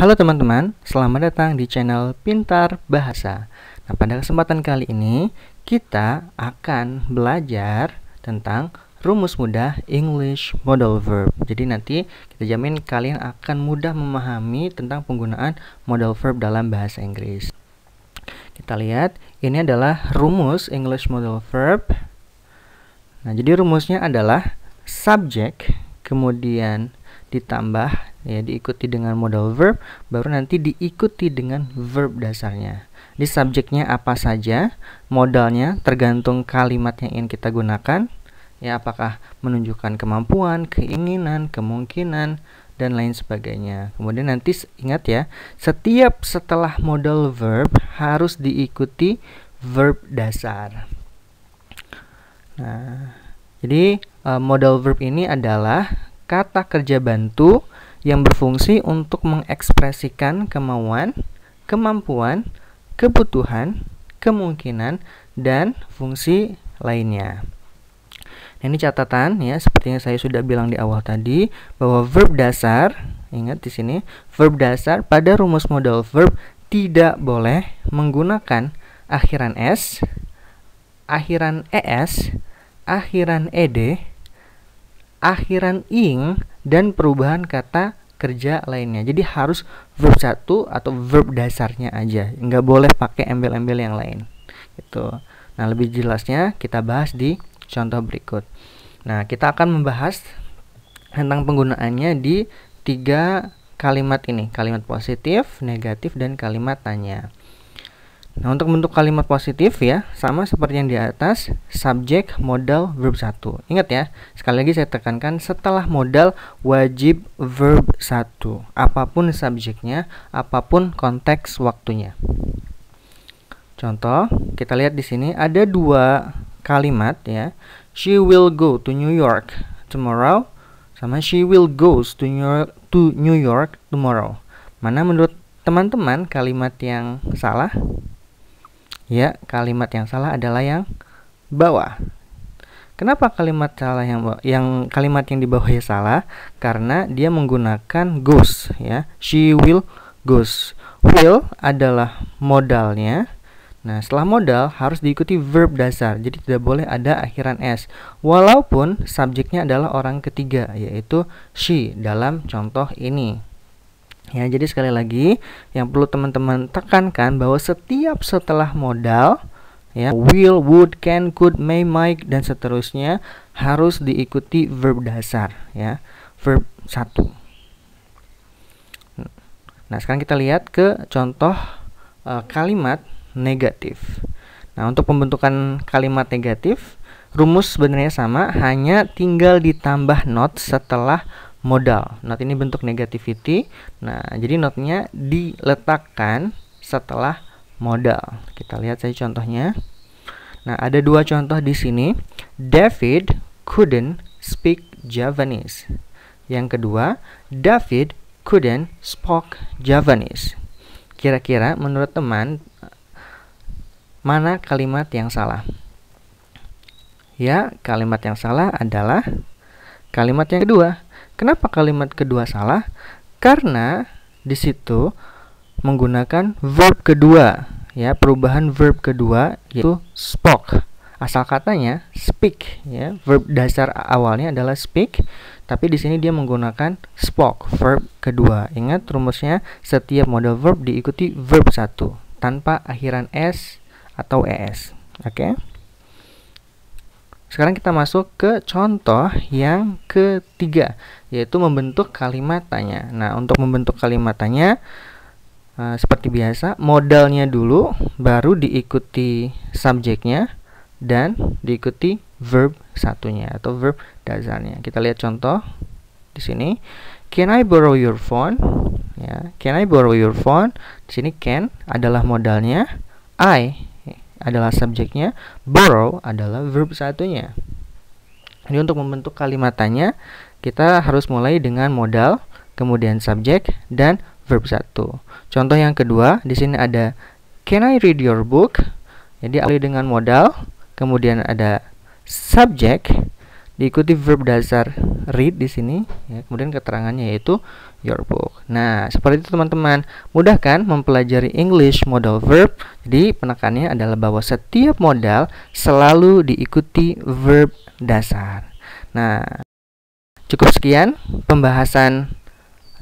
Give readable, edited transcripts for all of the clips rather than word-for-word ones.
Halo teman-teman, selamat datang di channel Pintar Bahasa. Nah, pada kesempatan kali ini kita akan belajar tentang rumus mudah English Modal Verb. Jadi nanti kita jamin kalian akan mudah memahami tentang penggunaan modal verb dalam bahasa Inggris. Kita lihat, ini adalah rumus English Modal Verb. Nah, jadi rumusnya adalah subject, kemudian ditambah diikuti dengan modal verb, baru nanti diikuti dengan verb dasarnya. Di subjeknya apa saja, modalnya tergantung kalimat yang ingin kita gunakan, apakah menunjukkan kemampuan, keinginan, kemungkinan, dan lain sebagainya. Kemudian nanti ingat ya, setiap setelah modal verb harus diikuti verb dasar. Nah, jadi modal verb ini adalah kata kerja bantu yang berfungsi untuk mengekspresikan kemauan, kemampuan, kebutuhan, kemungkinan, dan fungsi lainnya. Ini catatan ya, seperti yang saya sudah bilang di awal tadi, bahwa verb dasar, ingat di sini, verb dasar pada rumus modal verb tidak boleh menggunakan akhiran s, akhiran es, akhiran ed, akhiran ing, dan perubahan kata kerja lainnya. Jadi harus verb 1 atau verb dasarnya aja, nggak boleh pakai embel-embel yang lain gitu. Nah, lebih jelasnya kita bahas di contoh berikut. Nah, kita akan membahas tentang penggunaannya di 3 kalimat ini, kalimat positif, negatif, dan kalimat tanya. Nah, untuk bentuk kalimat positif ya, sama seperti yang di atas, subjek, modal, verb 1. Ingat ya, sekali lagi saya tekankan, setelah modal wajib verb 1. Apapun subjeknya, apapun konteks waktunya. Contoh, kita lihat di sini ada 2 kalimat ya. She will go to New York tomorrow, sama she will goes to New York tomorrow. Mana menurut teman-teman kalimat yang salah? Ya, kalimat yang salah adalah yang bawah. Kenapa kalimat salah yang kalimat yang di bawah ya salah? Karena dia menggunakan goes ya. She will goes. Will adalah modalnya. Nah, setelah modal harus diikuti verb dasar. Jadi tidak boleh ada akhiran s. Walaupun subjeknya adalah orang ketiga, yaitu she dalam contoh ini. Ya, jadi sekali lagi yang perlu teman-teman tekankan bahwa setiap setelah modal ya, will, would, can, could, may, might, dan seterusnya harus diikuti verb dasar ya, verb 1. Nah, sekarang kita lihat ke contoh kalimat negatif. Nah, untuk pembentukan kalimat negatif, rumus sebenarnya sama, hanya tinggal ditambah not setelah modal. Not ini bentuk negativity. Nah, jadi notnya diletakkan setelah modal. Kita lihat saja contohnya. Nah, ada 2 contoh di sini. David couldn't speak Javanese. Yang kedua, David couldn't speak Javanese. Kira-kira menurut teman, mana kalimat yang salah? Ya, kalimat yang salah adalah kalimat yang kedua. Kenapa kalimat kedua salah? Karena di situ menggunakan verb kedua, ya, perubahan verb kedua yaitu spoke. Asal katanya speak, ya, verb dasar awalnya adalah speak, tapi di sini dia menggunakan spoke, verb kedua. Ingat rumusnya, setiap modal verb diikuti verb 1 tanpa akhiran s atau es. Oke? Sekarang kita masuk ke contoh yang ketiga, yaitu membentuk kalimat tanya. Nah, untuk membentuk kalimat tanya, seperti biasa, modalnya dulu, baru diikuti subjeknya, dan diikuti verb 1-nya atau verb dasarnya. Kita lihat contoh di sini. Can I borrow your phone? Ya, can I borrow your phone? Di sini can adalah modalnya, I adalah subjeknya, borrow adalah verb 1-nya. Jadi untuk membentuk kalimat tanya, kita harus mulai dengan modal, kemudian subjek, dan verb 1. Contoh yang kedua, di sini ada can I read your book? Jadi awali dengan modal, kemudian ada subjek, diikuti verb dasar read di sini ya, kemudian keterangannya yaitu your book. Nah, seperti itu teman-teman. Mudah kan mempelajari English modal verb? Jadi penekannya adalah bahwa setiap modal selalu diikuti verb dasar. Nah, cukup sekian pembahasan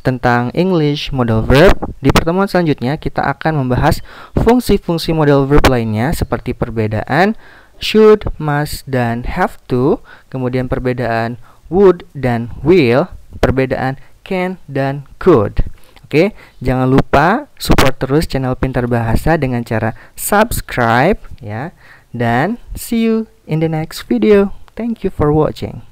tentang English modal verb. Di pertemuan selanjutnya kita akan membahas fungsi-fungsi modal verb lainnya seperti perbedaan should, must, dan have to, kemudian perbedaan would dan will, perbedaan can dan could. Oke, jangan lupa support terus channel Pintar Bahasa dengan cara subscribe ya, dan see you in the next video. Thank you for watching.